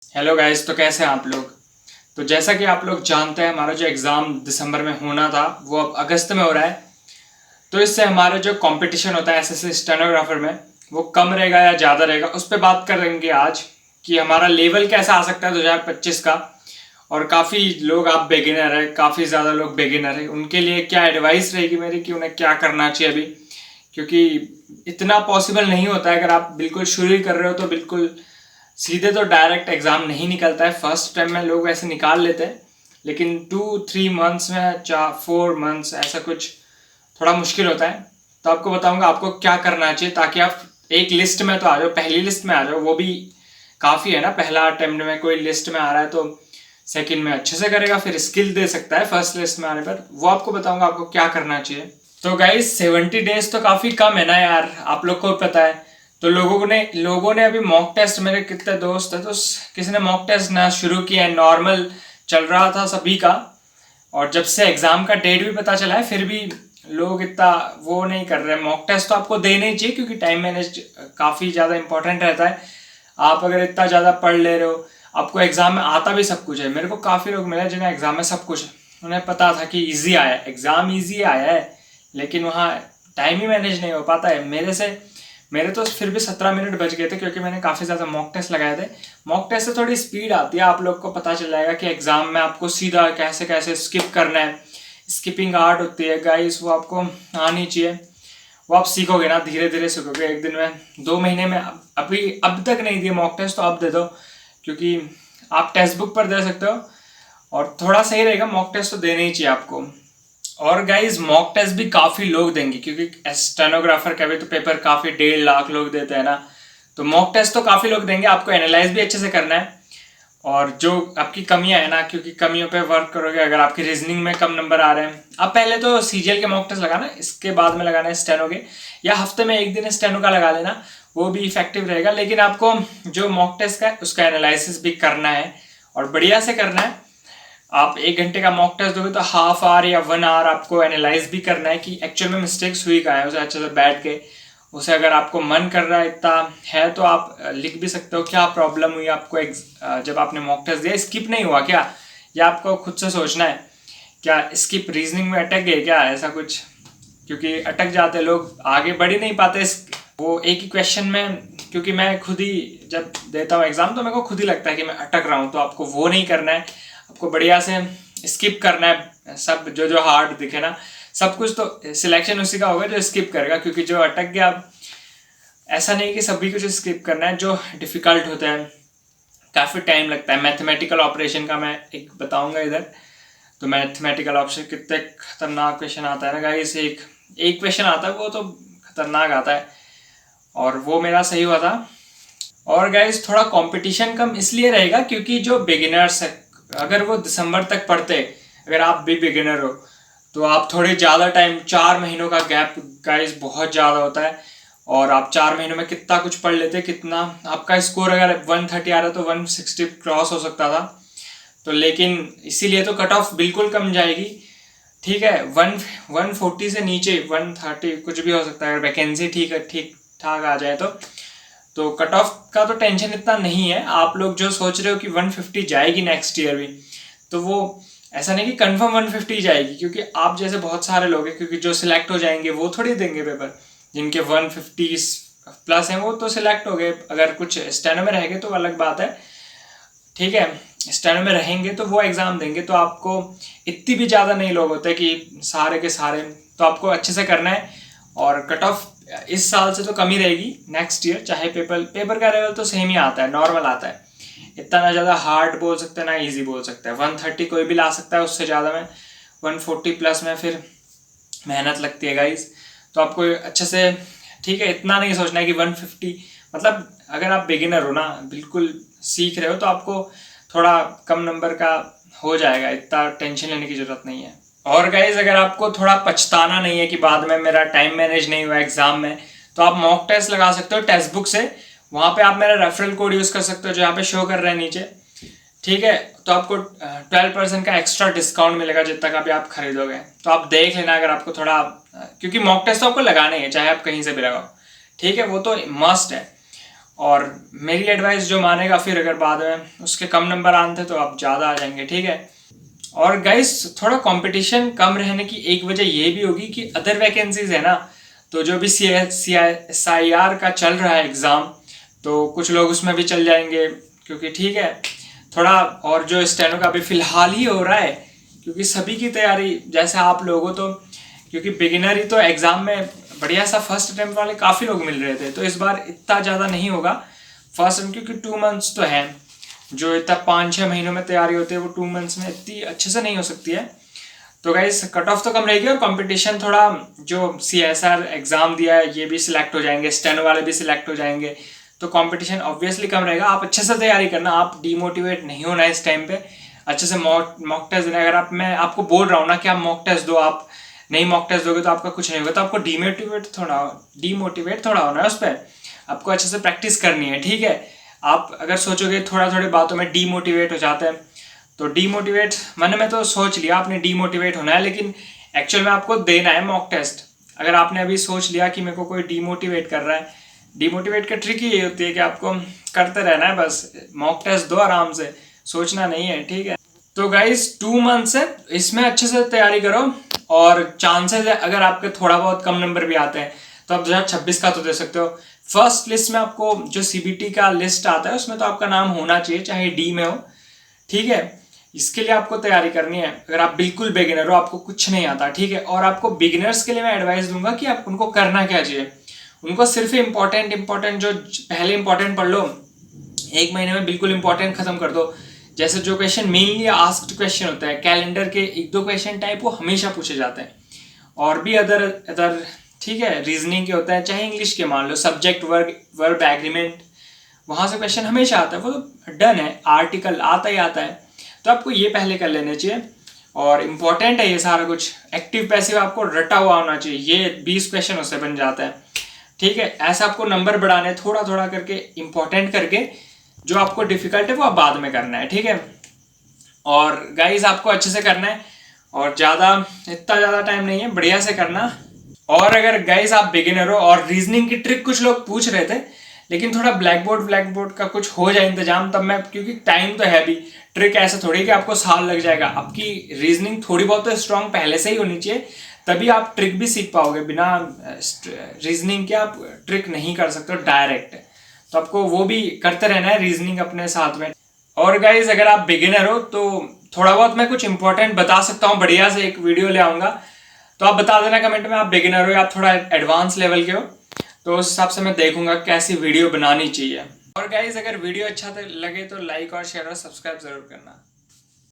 Hello guys, तो कैसे हैं आप लोग। तो जैसा कि आप लोग जानते हैं, हमारा जो एग्ज़ाम दिसंबर में होना था वो अब अगस्त में हो रहा है। तो इससे हमारा जो कंपटीशन होता है एसएससी स्टेनोग्राफर में, वो कम रहेगा या ज़्यादा रहेगा, उस पर बात करेंगे आज कि हमारा लेवल कैसा आ सकता है 2025 का। और काफ़ी लोग आप बिगिनर है, काफ़ी ज़्यादा लोग बिगिनर है, उनके लिए क्या एडवाइस रहेगी मेरी कि उन्हें क्या करना चाहिए अभी। क्योंकि इतना पॉसिबल नहीं होता है, अगर आप बिल्कुल शुरू ही कर रहे हो तो बिल्कुल सीधे तो डायरेक्ट एग्ज़ाम नहीं निकलता है। फर्स्ट टाइम में लोग ऐसे निकाल लेते हैं, लेकिन 2-3 मंथ्स में 4 मंथ्स ऐसा कुछ थोड़ा मुश्किल होता है। तो आपको बताऊंगा आपको क्या करना चाहिए ताकि आप एक लिस्ट में तो आ जाओ, पहली लिस्ट में आ जाओ। वो भी काफ़ी है ना, पहला अटेम्प्ट में कोई लिस्ट में आ रहा है तो सेकंड में अच्छे से करेगा, फिर स्किल दे सकता है फर्स्ट लिस्ट में आने पर। वो आपको बताऊंगा आपको क्या करना चाहिए। तो गाइस 70 डेज तो काफ़ी कम है ना यार, आप लोग को पता है। तो लोगों ने अभी मॉक टेस्ट, मेरे कितने दोस्त हैं तो किसी ने मॉक टेस्ट ना शुरू किया है, नॉर्मल चल रहा था सभी का। और जब से एग्ज़ाम का डेट भी पता चला है फिर भी लोग इतना वो नहीं कर रहे। मॉक टेस्ट तो आपको देने ही चाहिए क्योंकि टाइम मैनेज काफ़ी ज़्यादा इंपॉर्टेंट रहता है। आप अगर इतना ज़्यादा पढ़ ले रहे हो, आपको एग्ज़ाम में आता भी सब कुछ है। मेरे को काफ़ी लोग मिले जिन्हें एग्ज़ाम में सब कुछ है, उन्हें पता था कि इजी आया है, एग्ज़ाम इजी आया है, लेकिन वहाँ टाइम ही मैनेज नहीं हो पाता है। मेरे तो फिर भी 17 मिनट बच गए थे क्योंकि मैंने काफ़ी ज़्यादा मॉक टेस्ट लगाए थे। मॉक टेस्ट से थोड़ी स्पीड आती है, आप लोग को पता चल जाएगा कि एग्ज़ाम में आपको सीधा कैसे कैसे स्किप करना है। स्किपिंग आर्ट होती है गाइस, वो आपको आनी चाहिए। वो आप सीखोगे ना, धीरे धीरे सीखोगे, एक दिन में 2 महीने में। अभी अब तक नहीं दिए मॉक टेस्ट तो अब दे दो, क्योंकि आप टेक्स्ट बुक पर दे सकते हो और थोड़ा सही रहेगा। मॉक टेस्ट तो देने ही चाहिए आपको। और गाइज मॉक टेस्ट भी काफ़ी लोग देंगे क्योंकि स्टेनोग्राफर का भी तो पेपर काफ़ी 1.5 लाख लोग देते हैं ना। तो मॉक टेस्ट तो काफ़ी लोग देंगे, आपको एनालाइज भी अच्छे से करना है। और जो आपकी कमियां है ना, क्योंकि कमियों पे वर्क करोगे। अगर आपकी रीजनिंग में कम नंबर आ रहे हैं, आप पहले तो सीजीएल के मॉक टेस्ट लगाना, इसके बाद में लगाना है स्टेनो के, या हफ्ते में एक दिन स्टेनो का लगा लेना, वो भी इफेक्टिव रहेगा। लेकिन आपको जो मॉक टेस्ट का है उसका एनालिसिस भी करना है और बढ़िया से करना है। आप 1 घंटे का मॉक टेस्ट दोगे तो हाफ आवर या 1 आवर आपको एनालाइज भी करना है कि एक्चुअल में मिस्टेक्स हुई कहाँ है, उसे अच्छे से बैठ के उसे, अगर आपको मन कर रहा है इतना है तो आप लिख भी सकते हो क्या प्रॉब्लम हुई आपको जब आपने मॉक टेस्ट दिया। स्किप नहीं हुआ क्या, या आपको खुद से सोचना है क्या स्किप रीजनिंग में अटक गए क्या, ऐसा कुछ। क्योंकि अटक जाते लोग, आगे बढ़ ही नहीं पाते वो एक ही क्वेश्चन में। क्योंकि मैं खुद ही जब देता हूँ एग्जाम तो मेरे को खुद ही लगता है कि मैं अटक रहा हूँ। तो आपको वो नहीं करना है, आपको बढ़िया से स्किप करना है सब जो जो हार्ड दिखे ना, सब कुछ। तो सिलेक्शन उसी का होगा जो स्किप करेगा, क्योंकि जो अटक गया, ऐसा नहीं कि सभी कुछ स्किप करना है। जो डिफ़िकल्ट होता है, काफ़ी टाइम लगता है। मैथमेटिकल ऑपरेशन का मैं एक बताऊंगा इधर। तो मैथमेटिकल ऑप्शन कितने खतरनाक क्वेश्चन आता है ना गाइस, एक एक क्वेश्चन आता है वो तो खतरनाक आता है, और वो मेरा सही हुआ था। और गाइस थोड़ा कंपटीशन कम इसलिए रहेगा क्योंकि जो बिगिनर्स है, अगर वो दिसंबर तक पढ़ते, अगर आप भी बिगिनर हो तो आप थोड़े ज़्यादा टाइम, 4 महीनों का गैप गाइस बहुत ज़्यादा होता है। और आप 4 महीनों में कितना कुछ पढ़ लेते, कितना आपका स्कोर अगर 130 आ रहा है तो 160 क्रॉस हो सकता था। तो लेकिन इसीलिए तो कट ऑफ बिल्कुल कम जाएगी। ठीक है, 140 से नीचे 130 कुछ भी हो सकता है, अगर वैकेंसी ठीक है, ठीक ठाक आ जाए तो कट ऑफ का तो टेंशन इतना नहीं है। आप लोग जो सोच रहे हो कि 150 जाएगी नेक्स्ट ईयर भी, तो वो ऐसा नहीं कि कंफर्म 150 जाएगी, क्योंकि आप जैसे बहुत सारे लोग हैं, क्योंकि जो सिलेक्ट हो जाएंगे वो थोड़ी देंगे पेपर। जिनके 150 प्लस हैं वो तो सिलेक्ट हो गए, अगर कुछ स्टेनो में रहेंगे तो अलग बात है। ठीक है, स्टेनो में रहेंगे तो वो एग्ज़ाम देंगे। तो आपको इतनी भी ज़्यादा नहीं लोग होते कि सारे के सारे, तो आपको अच्छे से करना है। और कट ऑफ इस साल से तो कम ही रहेगी नेक्स्ट ईयर, चाहे पेपर का लेवल तो सेम ही आता है, नॉर्मल आता है। इतना ना ज़्यादा हार्ड बोल सकते हैं ना इजी बोल सकते हैं। 130 कोई भी ला सकता है, उससे ज़्यादा में 140 प्लस में फिर मेहनत लगती है गाइस। तो आपको अच्छे से, ठीक है, इतना नहीं सोचना है कि 150, मतलब अगर आप बिगिनर हो ना, बिल्कुल सीख रहे हो, तो आपको थोड़ा कम नंबर का हो जाएगा, इतना टेंशन लेने की ज़रूरत नहीं है। और गाइज अगर आपको थोड़ा पछताना नहीं है कि बाद में मेरा टाइम मैनेज नहीं हुआ एग्जाम में, तो आप मॉक टेस्ट लगा सकते हो टेक्स्ट बुक से। वहाँ पे आप मेरा रेफरल कोड यूज़ कर सकते हो जो यहाँ पे शो कर रहे हैं नीचे। ठीक है, तो आपको 12% का एक्स्ट्रा डिस्काउंट मिलेगा जितना का भी आप खरीदोगे। तो आप देख लेना अगर आपको थोड़ा, क्योंकि मॉक टेस्ट तो आपको लगाने हैं चाहे आप कहीं से भी लगाओ। ठीक है, वो तो मस्ट है। और मेरी एडवाइस जो मानेगा फिर अगर बाद में उसके कम नंबर आते तो आप ज़्यादा आ जाएंगे, ठीक है। और गाइस थोड़ा कंपटीशन कम रहने की एक वजह ये भी होगी कि अदर वैकेंसीज है ना, तो जो भी CSIR का चल रहा है एग्ज़ाम, तो कुछ लोग उसमें भी चल जाएंगे, क्योंकि ठीक है थोड़ा। और जो स्टेनो का अभी फ़िलहाल ही हो रहा है, क्योंकि सभी की तैयारी जैसे आप लोगों तो, क्योंकि बिगिनर ही तो एग्ज़ाम में बढ़िया सा फर्स्ट अटैम्प्ट वाले काफ़ी लोग मिल रहे थे, तो इस बार इतना ज़्यादा नहीं होगा फर्स्ट अटैम्प्ट, क्योंकि 2 मंथ्स तो है। जो इतना 5-6 महीनों में तैयारी होती है वो 2 मंथ्स में इतनी अच्छे से नहीं हो सकती है। तो गाइस कट ऑफ तो कम रहेगी और कंपटीशन थोड़ा, जो CSR एग्ज़ाम दिया है ये भी सिलेक्ट हो जाएंगे, स्टेनो वाले भी सिलेक्ट हो जाएंगे, तो कंपटीशन ऑब्वियसली कम रहेगा। आप अच्छे से तैयारी करना, आप डीमोटिवेट नहीं होना इस टाइम पे, अच्छे से मॉक टेस्ट देना। अगर मैं आपको बोल रहा हूँ ना कि आप मॉक टेस्ट दो, आप नहीं मॉक टेस्ट दोगे तो आपका कुछ नहीं होगा, तो आपको डीमोटिवेट थोड़ा होना है उस पर, आपको अच्छे से प्रैक्टिस करनी है, ठीक है। आप अगर सोचोगे थोड़ा थोड़ी बातों में डीमोटिवेट हो जाते हैं, तो डीमोटिवेट मन में तो सोच लिया आपने डीमोटिवेट होना है, लेकिन एक्चुअल में आपको देना है मॉक टेस्ट। अगर आपने अभी सोच लिया कि मेरे को कोई डीमोटिवेट कर रहा है, डीमोटिवेट का ट्रिक ही ये होती है कि आपको करते रहना है, बस मॉक टेस्ट दो आराम से, सोचना नहीं है, ठीक है। तो गाइस 2 मंथ्स है, इसमें अच्छे से तैयारी करो, और चांसेस है अगर आपके थोड़ा बहुत कम नंबर भी आते हैं तो आप 2026 का तो दे सकते हो। फर्स्ट लिस्ट में आपको जो CBT का लिस्ट आता है उसमें तो आपका नाम होना चाहिए, चाहे D में हो, ठीक है। इसके लिए आपको तैयारी करनी है। अगर आप बिल्कुल बिगिनर हो, आपको कुछ नहीं आता, ठीक है, और आपको बिगिनर्स के लिए मैं एडवाइस दूंगा कि आप उनको करना क्या चाहिए, उनको सिर्फ इंपॉर्टेंट जो पहले इंपॉर्टेंट पढ़ लो, 1 महीने में बिल्कुल इंपॉर्टेंट खत्म कर दो। जैसे जो क्वेश्चन मेनली आस्क्ड क्वेश्चन होता है, कैलेंडर के 1-2 क्वेश्चन टाइप वो हमेशा पूछे जाते हैं, और भी अदर ठीक है रीजनिंग के होता है, चाहे इंग्लिश के मान लो सब्जेक्ट वर्ब एग्रीमेंट, वहाँ से क्वेश्चन हमेशा आता है, वो तो डन है, आर्टिकल आता ही आता है, तो आपको ये पहले कर लेने चाहिए। और इम्पॉर्टेंट है ये सारा कुछ, एक्टिव पैसिव आपको रटा हुआ होना चाहिए, ये 20 क्वेश्चन उससे बन जाता है, ठीक है। ऐसा आपको नंबर बढ़ाने थोड़ा थोड़ा करके, इंपॉर्टेंट करके, जो आपको डिफिकल्ट है वो आप बाद में करना है, ठीक है। और गाइस आपको अच्छे से करना है, और इतना ज़्यादा टाइम नहीं है, बढ़िया से करना। और अगर गाइस आप बिगिनर हो और रीजनिंग की ट्रिक कुछ लोग पूछ रहे थे, लेकिन थोड़ा ब्लैक बोर्ड का कुछ हो जाए इंतजाम, तब मैं, क्योंकि टाइम तो है भी, ट्रिक ऐसा थोड़ी कि आपको साल लग जाएगा, आपकी रीजनिंग थोड़ी बहुत तो स्ट्रांग पहले से ही होनी चाहिए, तभी आप ट्रिक भी सीख पाओगे। बिना रीजनिंग के आप ट्रिक नहीं कर सकते डायरेक्ट, तो आपको वो भी करते रहना है रीजनिंग अपने साथ में। और गाइज अगर आप बिगिनर हो तो थोड़ा बहुत मैं कुछ इंपॉर्टेंट बता सकता हूँ, बढ़िया से एक वीडियो ले आऊँगा, तो आप बता देना कमेंट में आप बिगिनर हो या आप थोड़ा एडवांस लेवल के हो, तो उस हिसाब से मैं देखूंगा कैसी वीडियो बनानी चाहिए। और गाइज अगर वीडियो अच्छा लगे तो लाइक और शेयर और सब्सक्राइब जरूर करना।